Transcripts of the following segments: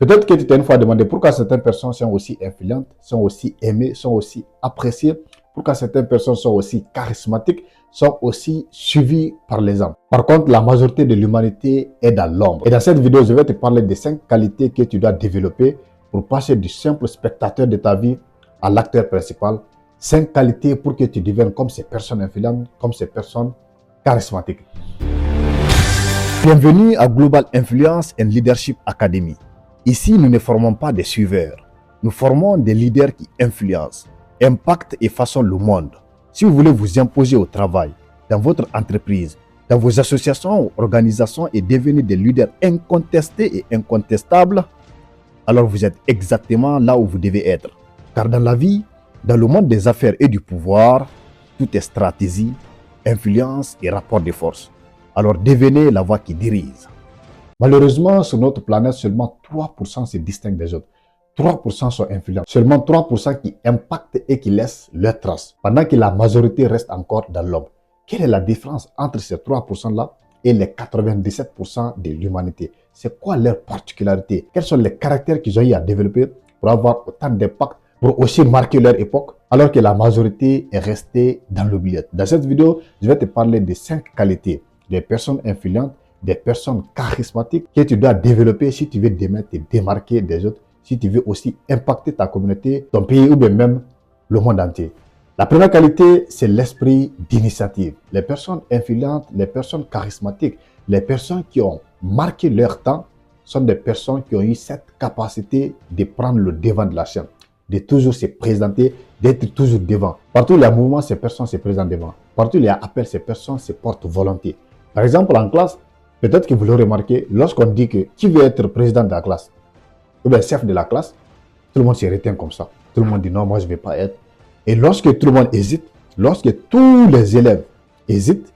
Peut-être que tu t'es une fois demandé pourquoi certaines personnes sont aussi influentes, sont aussi aimées, sont aussi appréciées, pourquoi certaines personnes sont aussi charismatiques, sont aussi suivies par les hommes. Par contre, la majorité de l'humanité est dans l'ombre. Et dans cette vidéo, je vais te parler des 5 qualités que tu dois développer pour passer du simple spectateur de ta vie à l'acteur principal. 5 qualités pour que tu deviennes comme ces personnes influentes, comme ces personnes charismatiques. Bienvenue à Global Influence and Leadership Academy. Ici, nous ne formons pas des suiveurs. Nous formons des leaders qui influencent, impactent et façonnent le monde. Si vous voulez vous imposer au travail, dans votre entreprise, dans vos associations ou organisations et devenir des leaders incontestés et incontestables, alors vous êtes exactement là où vous devez être. Car dans la vie, dans le monde des affaires et du pouvoir, tout est stratégie, influence et rapport de force. Alors devenez la voix qui dirige. Malheureusement, sur notre planète, seulement 3% se distinguent des autres. 3% sont influents. Seulement 3% qui impactent et qui laissent leurs traces. Pendant que la majorité reste encore dans l'ombre. Quelle est la différence entre ces 3%-là et les 97% de l'humanité? C'est quoi leur particularité? Quels sont les caractères qu'ils ont eu à développer pour avoir autant d'impact, pour aussi marquer leur époque, alors que la majorité est restée dans l'oubliette? Dans cette vidéo, je vais te parler de 5 qualités des personnes influentes, des personnes charismatiques que tu dois développer si tu veux te démarquer des autres, si tu veux aussi impacter ta communauté, ton pays ou bien même le monde entier. La première qualité, c'est l'esprit d'initiative. Les personnes influentes, les personnes charismatiques, les personnes qui ont marqué leur temps sont des personnes qui ont eu cette capacité de prendre le devant de la scène, de toujours se présenter, d'être toujours devant. Partout où il y a mouvement, ces personnes se présentent devant. Partout où il y a appel, ces personnes se portent volontiers. Par exemple, en classe, peut-être que vous l'aurez remarqué, lorsqu'on dit que qui veut être président de la classe, ou bien chef de la classe, tout le monde se retient comme ça. Tout le monde dit non, moi je ne vais pas être. Et lorsque tout le monde hésite, lorsque tous les élèves hésitent,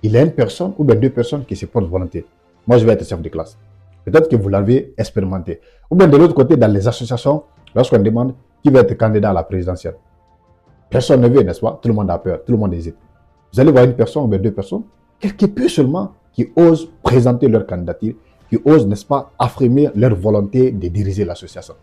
il y a une personne ou bien 2 personnes qui se portent volontiers. Moi je vais être chef de classe. Peut-être que vous l'avez expérimenté. Ou bien de l'autre côté, dans les associations, lorsqu'on demande qui veut être candidat à la présidentielle. Personne ne veut, n'est-ce pas? Tout le monde a peur, tout le monde hésite. Vous allez voir une personne ou bien 2 personnes, quelques peu seulement, qui osent présenter leur candidature, qui osent, n'est-ce pas, affirmer leur volonté de diriger l'association.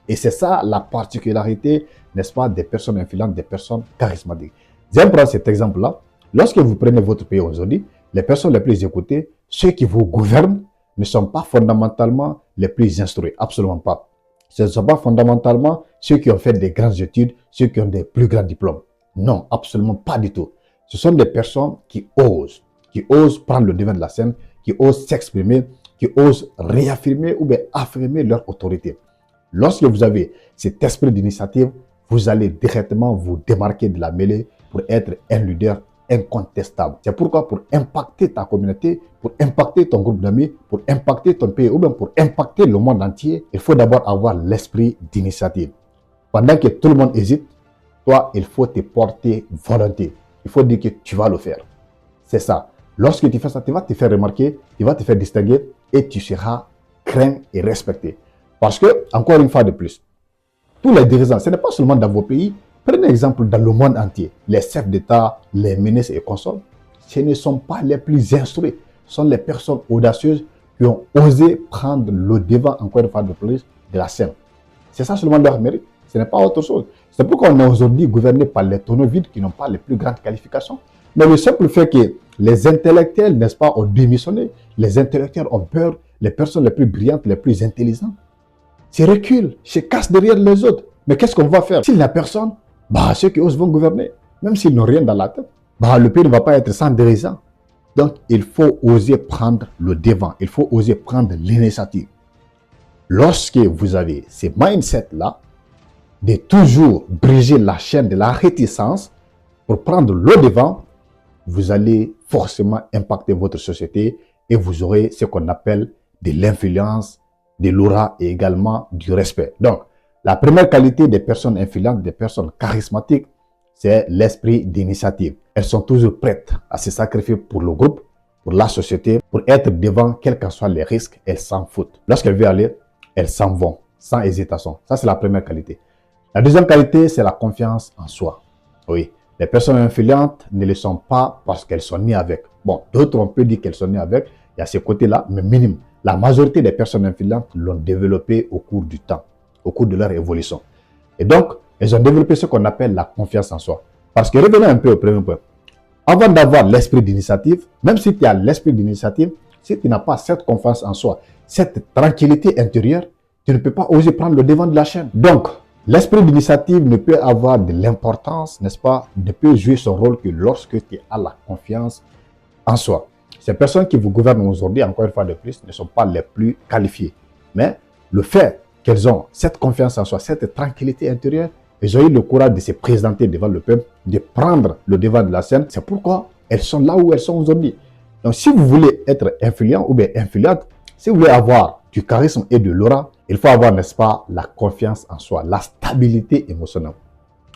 Et c'est ça la particularité, n'est-ce pas, des personnes influentes, des personnes charismatiques. J'aime prendre cet exemple-là. Lorsque vous prenez votre pays aujourd'hui, les personnes les plus écoutées, ceux qui vous gouvernent, ne sont pas fondamentalement les plus instruits. Absolument pas. Ce ne sont pas fondamentalement ceux qui ont fait des grandes études, ceux qui ont des plus grands diplômes. Non, absolument pas du tout. Ce sont des personnes qui osent prendre le devant de la scène, qui osent s'exprimer, qui osent réaffirmer ou bien affirmer leur autorité. Lorsque vous avez cet esprit d'initiative, vous allez directement vous démarquer de la mêlée pour être un leader incontestable. C'est pourquoi pour impacter ta communauté, pour impacter ton groupe d'amis, pour impacter ton pays ou bien pour impacter le monde entier, il faut d'abord avoir l'esprit d'initiative. Pendant que tout le monde hésite, toi, il faut te porter volonté. Il faut dire que tu vas le faire. C'est ça. Lorsque tu fais ça, tu vas te faire remarquer, tu vas te faire distinguer et tu seras craint et respecté. Parce que, encore une fois de plus, tous les dirigeants, ce n'est pas seulement dans vos pays. Prenez exemple dans le monde entier. Les chefs d'État, les ministres et consorts, ce ne sont pas les plus instruits. Ce sont les personnes audacieuses qui ont osé prendre le devant, encore une fois de plus, de la scène. C'est ça seulement leur mérite. Ce n'est pas autre chose. C'est pourquoi on est aujourd'hui gouverné par les tonneaux vides qui n'ont pas les plus grandes qualifications. Mais le simple fait que les intellectuels, n'est-ce pas, ont démissionné, les intellectuels ont peur, les personnes les plus brillantes, les plus intelligentes, se reculent, se cachent derrière les autres. Mais qu'est-ce qu'on va faire? S'il n'y a personne, ceux qui osent vont gouverner. Même s'ils n'ont rien dans la tête, le pays ne va pas être sans dirigeant. Donc, il faut oser prendre le devant, il faut oser prendre l'initiative. Lorsque vous avez ces mindsets-là, de toujours briser la chaîne de la réticence pour prendre le devant, vous allez forcément impacter votre société et vous aurez ce qu'on appelle de l'influence, de l'aura et également du respect. Donc, la première qualité des personnes influentes, des personnes charismatiques, c'est l'esprit d'initiative. Elles sont toujours prêtes à se sacrifier pour le groupe, pour la société, pour être devant, quels que soient les risques, elles s'en foutent. Lorsqu'elles veulent aller, elles s'en vont, sans hésitation. Ça, c'est la première qualité. La deuxième qualité, c'est la confiance en soi. Oui, les personnes influentes ne le sont pas parce qu'elles sont nées avec. Bon, d'autres, on peut dire qu'elles sont nées avec. Il y a ce côté-là, mais minime. La majorité des personnes influentes l'ont développé au cours du temps, au cours de leur évolution. Et donc, elles ont développé ce qu'on appelle la confiance en soi. Parce que revenons un peu au premier point. Avant d'avoir l'esprit d'initiative, même si tu as l'esprit d'initiative, si tu n'as pas cette confiance en soi, cette tranquillité intérieure, tu ne peux pas oser prendre le devant de la chaîne. Donc, l'esprit d'initiative ne peut avoir de l'importance, n'est-ce pas, ne peut jouer son rôle que lorsque tu as la confiance en soi. Ces personnes qui vous gouvernent aujourd'hui, encore une fois de plus, ne sont pas les plus qualifiées. Mais le fait qu'elles ont cette confiance en soi, cette tranquillité intérieure, elles ont eu le courage de se présenter devant le peuple, de prendre le devant de la scène. C'est pourquoi elles sont là où elles sont aujourd'hui. Donc, si vous voulez être influent ou bien influente, si vous voulez avoir du charisme et de l'aura, il faut avoir, n'est-ce pas, la confiance en soi, la stabilité émotionnelle.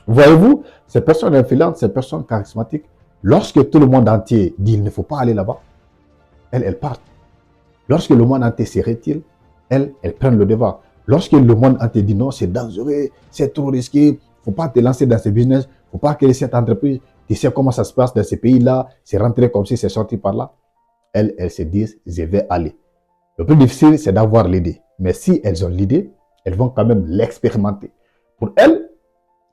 Voyez-vous, ces personnes influentes, ces personnes charismatiques, lorsque tout le monde entier dit il ne faut pas aller là-bas, elles partent. Lorsque le monde entier se retire, elles prennent le devant. Lorsque le monde entier dit non, c'est dangereux, c'est trop risqué, il ne faut pas te lancer dans ce business, il ne faut pas créer cette entreprise, tu sais comment ça se passe dans ces pays-là, c'est rentré comme si c'est sorti par là. Elles se disent, je vais aller. Le plus difficile, c'est d'avoir l'idée. Mais si elles ont l'idée, elles vont quand même l'expérimenter. Pour elles,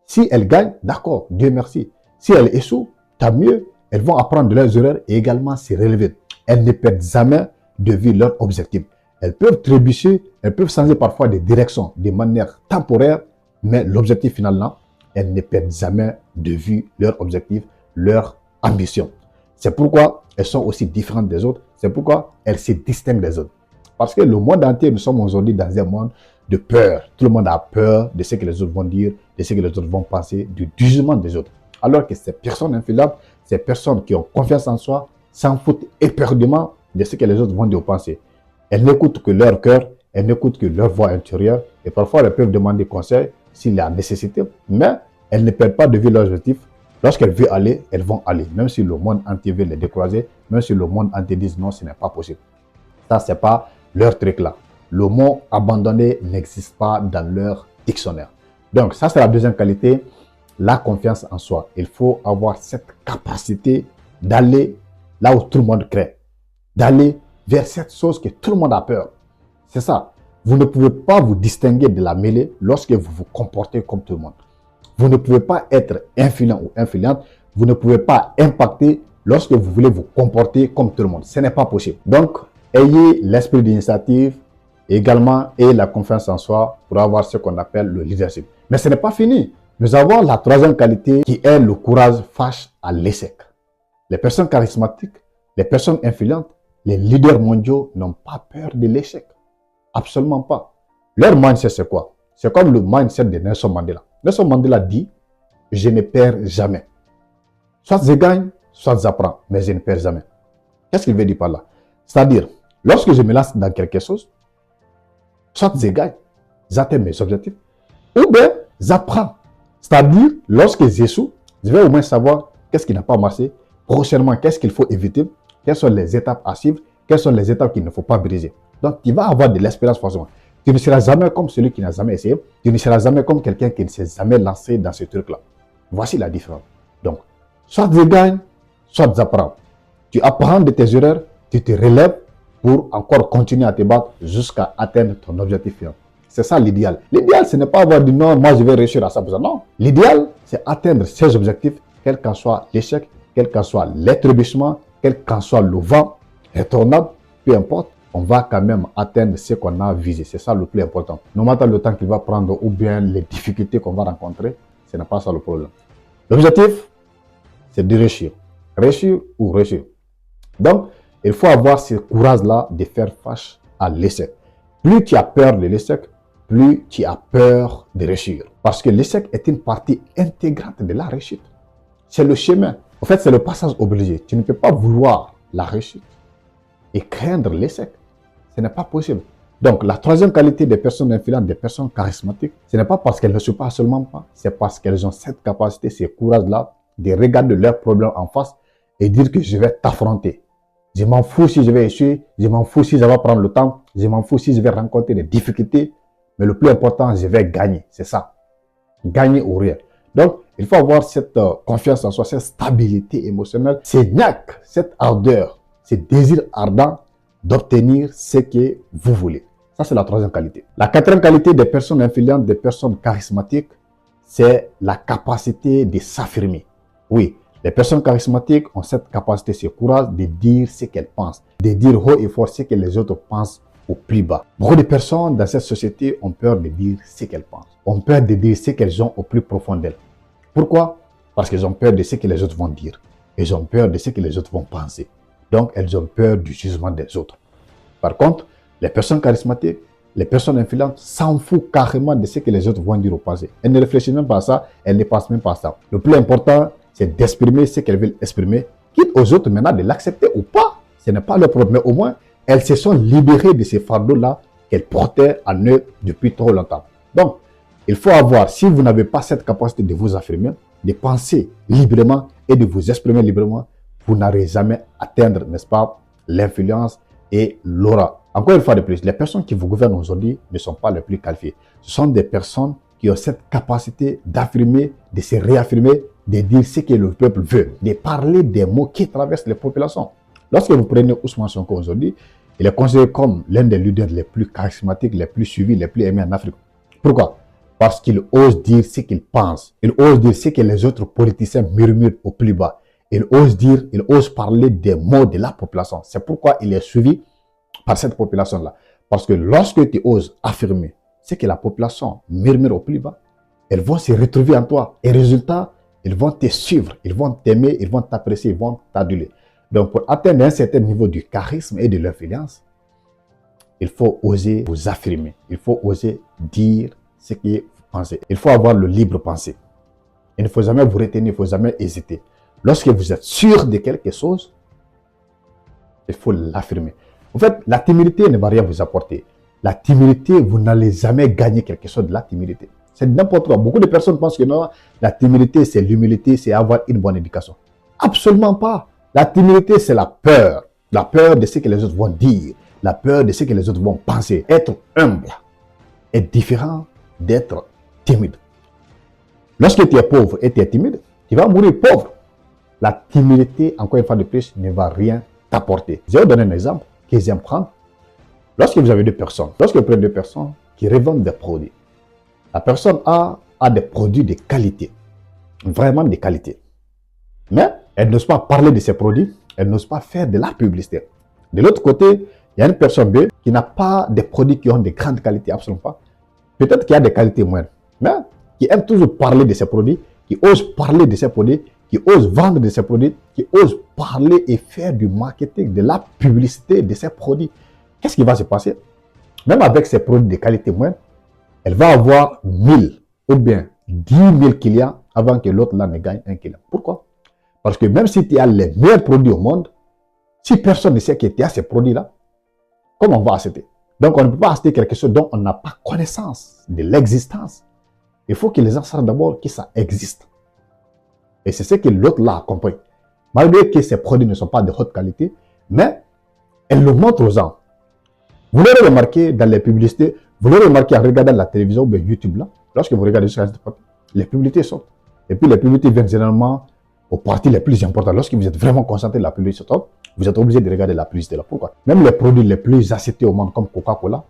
si elles gagnent, d'accord, Dieu merci. Si elles échouent, tant mieux, elles vont apprendre de leurs erreurs et également se relever. Elles ne perdent jamais de vue leur objectif. Elles peuvent trébucher, elles peuvent changer parfois de direction de manière temporaire, mais l'objectif final là, elles ne perdent jamais de vue leur objectif, leur ambition. C'est pourquoi elles sont aussi différentes des autres, c'est pourquoi elles se distinguent des autres. Parce que le monde entier, nous sommes aujourd'hui dans un monde de peur. Tout le monde a peur de ce que les autres vont dire, de ce que les autres vont penser, du jugement des autres. Alors que ces personnes influentes, ces personnes qui ont confiance en soi, s'en foutent éperdument de ce que les autres vont dire ou penser. Elles n'écoutent que leur cœur, elles n'écoutent que leur voix intérieure et parfois elles peuvent demander conseil s'il y a nécessité, mais elles ne perdent pas de vue leur objectif. Lorsqu'elles veulent aller, elles vont aller, même si le monde entier veut les décroiser, même si le monde entier dit non, ce n'est pas possible. Ça, ce n'est pas leur truc là. Le mot abandonné n'existe pas dans leur dictionnaire. Donc, ça, c'est la deuxième qualité, la confiance en soi. Il faut avoir cette capacité d'aller là où tout le monde crée, d'aller vers cette chose que tout le monde a peur. C'est ça. Vous ne pouvez pas vous distinguer de la mêlée lorsque vous vous comportez comme tout le monde. Vous ne pouvez pas être influent ou influente. Vous ne pouvez pas impacter lorsque vous voulez vous comporter comme tout le monde. Ce n'est pas possible. Donc, ayez l'esprit d'initiative également et la confiance en soi pour avoir ce qu'on appelle le leadership. Mais ce n'est pas fini. Nous avons la troisième qualité qui est le courage face à l'échec. Les personnes charismatiques, les personnes influentes, les leaders mondiaux n'ont pas peur de l'échec. Absolument pas. Leur mindset, c'est quoi? C'est comme le mindset de Nelson Mandela. Nelson Mandela dit, je ne perds jamais. Soit je gagne, soit j'apprends, mais je ne perds jamais. Qu'est-ce qu'il veut dire par là? C'est-à-dire, lorsque je me lance dans quelque chose, soit je gagne, j'atteins mes objectifs, ou bien j'apprends. C'est-à-dire, lorsque j'échoue, je vais au moins savoir qu'est-ce qui n'a pas marché, prochainement, qu'est-ce qu'il faut éviter, quelles sont les étapes à suivre, quelles sont les étapes qu'il ne faut pas briser. Donc, tu vas avoir de l'expérience forcément. Tu ne seras jamais comme celui qui n'a jamais essayé. Tu ne seras jamais comme quelqu'un qui ne s'est jamais lancé dans ce truc-là. Voici la différence. Donc, soit tu gagnes, soit tu apprends. Tu apprends de tes erreurs, tu te relèves pour encore continuer à te battre jusqu'à atteindre ton objectif final. C'est ça l'idéal. L'idéal, ce n'est pas avoir dit non, moi je vais réussir à 100%. Non. L'idéal, c'est atteindre ses objectifs, quel qu'en soit l'échec, quel qu'en soit l'étrébuchement, quel qu'en soit le vent, les tornades, peu importe. On va quand même atteindre ce qu'on a visé. C'est ça le plus important. No matter le temps qu'il va prendre ou bien les difficultés qu'on va rencontrer, ce n'est pas ça le problème. L'objectif, c'est de réussir. Réussir ou réussir. Donc, il faut avoir ce courage-là de faire face à l'échec. Plus tu as peur de l'échec, plus tu as peur de réussir. Parce que l'échec est une partie intégrante de la réussite. C'est le chemin. En fait, c'est le passage obligé. Tu ne peux pas vouloir la réussite et craindre l'échec. Ce n'est pas possible. Donc, la troisième qualité des personnes influentes, des personnes charismatiques, ce n'est pas parce qu'elles ne se passent seulement pas, c'est parce qu'elles ont cette capacité, ce courage-là, de regarder leurs problèmes en face et dire que je vais t'affronter. Je m'en fous si je vais échouer, je m'en fous si ça va prendre le temps, je m'en fous si je vais rencontrer des difficultés, mais le plus important, je vais gagner. C'est ça. Gagner ou rien. Donc, il faut avoir cette confiance en soi, cette stabilité émotionnelle, cette niaque, cette ardeur, ce désir ardent d'obtenir ce que vous voulez. Ça, c'est la troisième qualité. La quatrième qualité des personnes influentes, des personnes charismatiques, c'est la capacité de s'affirmer. Oui, les personnes charismatiques ont cette capacité, ce courage de dire ce qu'elles pensent, de dire haut et fort ce que les autres pensent au plus bas. Beaucoup de personnes dans cette société ont peur de dire ce qu'elles pensent, ont peur de dire ce qu'elles ont au plus profond d'elles. Pourquoi? Parce qu'elles ont peur de ce que les autres vont dire. Elles ont peur de ce que les autres vont penser. Donc, elles ont peur du jugement des autres. Par contre, les personnes charismatiques, les personnes influentes s'en foutent carrément de ce que les autres vont dire au passé. Elles ne réfléchissent même pas à ça, elles ne pensent même pas à ça. Le plus important, c'est d'exprimer ce qu'elles veulent exprimer, quitte aux autres maintenant de l'accepter ou pas. Ce n'est pas leur problème, mais au moins, elles se sont libérées de ces fardeaux-là qu'elles portaient en eux depuis trop longtemps. Donc, il faut avoir, si vous n'avez pas cette capacité de vous affirmer, de penser librement et de vous exprimer librement, vous n'arrivez jamais à atteindre, n'est-ce pas, l'influence et l'aura. Encore une fois de plus, les personnes qui vous gouvernent aujourd'hui ne sont pas les plus qualifiées. Ce sont des personnes qui ont cette capacité d'affirmer, de se réaffirmer, de dire ce que le peuple veut, de parler des mots qui traversent les populations. Lorsque vous prenez Ousmane Sonko aujourd'hui, il est considéré comme l'un des leaders les plus charismatiques, les plus suivis, les plus aimés en Afrique. Pourquoi? Parce qu'il ose dire ce qu'il pense. Il ose dire ce que les autres politiciens murmurent au plus bas. Il ose parler des mots de la population. C'est pourquoi il est suivi par cette population-là. Parce que lorsque tu oses affirmer ce que la population murmure au plus bas, elles vont se retrouver en toi. Et résultat, ils vont te suivre, ils vont t'aimer, ils vont t'apprécier, ils vont t'aduler. Donc, pour atteindre un certain niveau du charisme et de l'influence, il faut oser vous affirmer. Il faut oser dire ce que vous pensez. Il faut avoir le libre pensée. Il ne faut jamais vous retenir, il ne faut jamais hésiter. Lorsque vous êtes sûr de quelque chose, il faut l'affirmer. En fait, la timidité ne va rien vous apporter. La timidité, vous n'allez jamais gagner quelque chose de la timidité. C'est n'importe quoi. Beaucoup de personnes pensent que non, la timidité, c'est l'humilité, c'est avoir une bonne éducation. Absolument pas. La timidité, c'est la peur. La peur de ce que les autres vont dire. La peur de ce que les autres vont penser. Être humble est différent d'être timide. Lorsque tu es pauvre et tu es timide, tu vas mourir pauvre. La timidité, encore une fois de plus, ne va rien t'apporter. Je vais vous donner un exemple que j'aime prendre. Lorsque vous avez deux personnes, lorsque vous prenez deux personnes qui revendent des produits, la personne a des produits de qualité, vraiment de qualité. Mais elle n'ose pas parler de ses produits, elle n'ose pas faire de la publicité. De l'autre côté, il y a une personne B qui n'a pas des produits qui ont de grandes qualités, absolument pas. Peut-être qu'il y a des qualités moindres, mais qui aime toujours parler de ses produits, qui ose parler de ses produits, qui ose vendre de ses produits, qui ose parler et faire du marketing, de la publicité de ses produits. Qu'est-ce qui va se passer? Même avec ses produits de qualité moindre, elle va avoir 1000 ou bien 10 000 clients avant que l'autre là ne gagne un client. Pourquoi? Parce que même si tu as les meilleurs produits au monde, si personne ne sait que tu as ces produits-là, comment on va acheter? Donc on ne peut pas acheter quelque chose dont on n'a pas connaissance de l'existence. Il faut que les gens sachent d'abord que ça existe. Et c'est ce que l'autre là a compris. Malgré que ces produits ne sont pas de haute qualité, mais elle le montre aux gens. Vous l'aurez remarqué dans les publicités, vous l'aurez remarqué en regardant la télévision ou YouTube là, lorsque vous regardez sur Internet, les publicités sortent. Et puis les publicités viennent généralement aux parties les plus importantes. Lorsque vous êtes vraiment concentré de la publicité, vous êtes obligé de regarder la publicité là. Pourquoi? Même les produits les plus achetés au monde comme Coca-Cola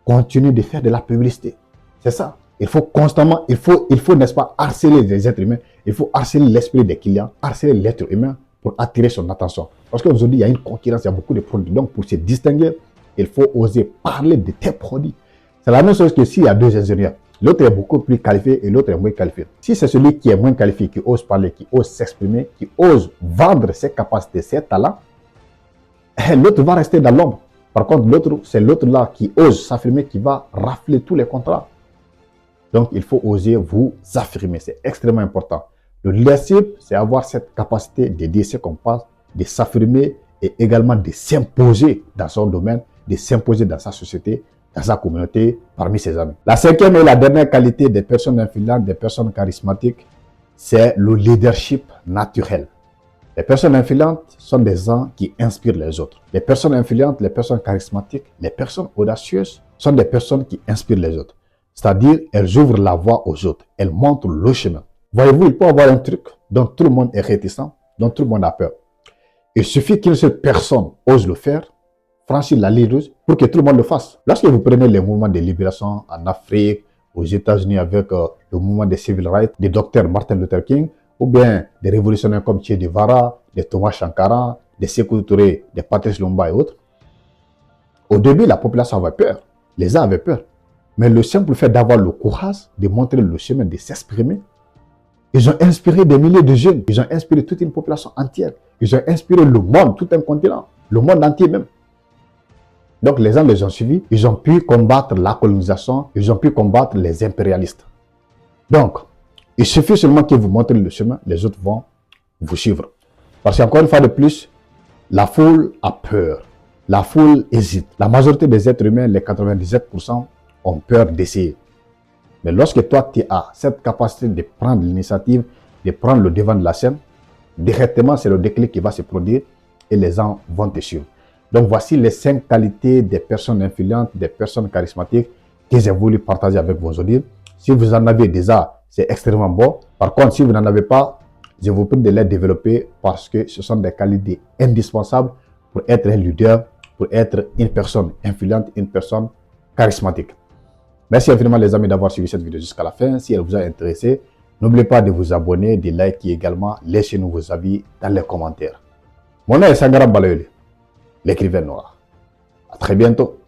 continuent de faire de la publicité. C'est ça. Il faut constamment, il faut, n'est-ce pas, harceler les êtres humains. Il faut harceler l'esprit des clients, harceler l'être humain pour attirer son attention. Parce qu'aujourd'hui, il y a une concurrence, il y a beaucoup de produits. Donc, pour se distinguer, il faut oser parler de tes produits. C'est la même chose que s'il y a deux ingénieurs. L'autre est beaucoup plus qualifié et l'autre est moins qualifié. Si c'est celui qui est moins qualifié, qui ose parler, qui ose s'exprimer, qui ose vendre ses capacités, ses talents, l'autre va rester dans l'ombre. Par contre, c'est l'autre là qui ose s'affirmer, qui va rafler tous les contrats. Donc, il faut oser vous affirmer. C'est extrêmement important. Le leadership, c'est avoir cette capacité de dire ce qu'on pense, de s'affirmer et également de s'imposer dans son domaine, de s'imposer dans sa société, dans sa communauté, parmi ses amis. La cinquième et la dernière qualité des personnes influentes, des personnes charismatiques, c'est le leadership naturel. Les personnes influentes sont des gens qui inspirent les autres. Les personnes influentes, les personnes charismatiques, les personnes audacieuses sont des personnes qui inspirent les autres. C'est-à-dire, elles ouvrent la voie aux autres. Elles montrent le chemin. Voyez-vous, il peut y avoir un truc dont tout le monde est réticent, dont tout le monde a peur. Il suffit qu'une seule personne ose le faire franchir la ligne rouge pour que tout le monde le fasse. Lorsque vous prenez les mouvements de libération en Afrique, aux États-Unis avec le mouvement des civil rights, des docteurs Martin Luther King, ou bien des révolutionnaires comme Che Guevara, des Thomas Sankara, des Sékou Touré, des Patrice Lumumba et autres, au début, la population avait peur. Les gens avaient peur. Mais le simple fait d'avoir le courage de montrer le chemin, de s'exprimer, ils ont inspiré des milliers de jeunes. Ils ont inspiré toute une population entière. Ils ont inspiré le monde, tout un continent, le monde entier même. Donc les gens les ont suivis. Ils ont pu combattre la colonisation. Ils ont pu combattre les impérialistes. Donc, il suffit seulement que vous montrez le chemin, les autres vont vous suivre. Parce qu'encore une fois de plus, la foule a peur. La foule hésite. La majorité des êtres humains, les 97%, ont peur d'essayer. Mais lorsque toi, tu as cette capacité de prendre l'initiative, de prendre le devant de la scène, directement, c'est le déclic qui va se produire et les gens vont te suivre. Donc, voici les 5 qualités des personnes influentes, des personnes charismatiques que j'ai voulu partager avec vos auditeurs. Si vous en avez déjà, c'est extrêmement bon. Par contre, si vous n'en avez pas, je vous prie de les développer parce que ce sont des qualités indispensables pour être un leader, pour être une personne influente, une personne charismatique. Merci infiniment les amis d'avoir suivi cette vidéo jusqu'à la fin. Si elle vous a intéressé, n'oubliez pas de vous abonner, de liker également. Laissez-nous vos avis dans les commentaires. Mon nom est Sangara Baloyole, l'écrivain noir. À très bientôt.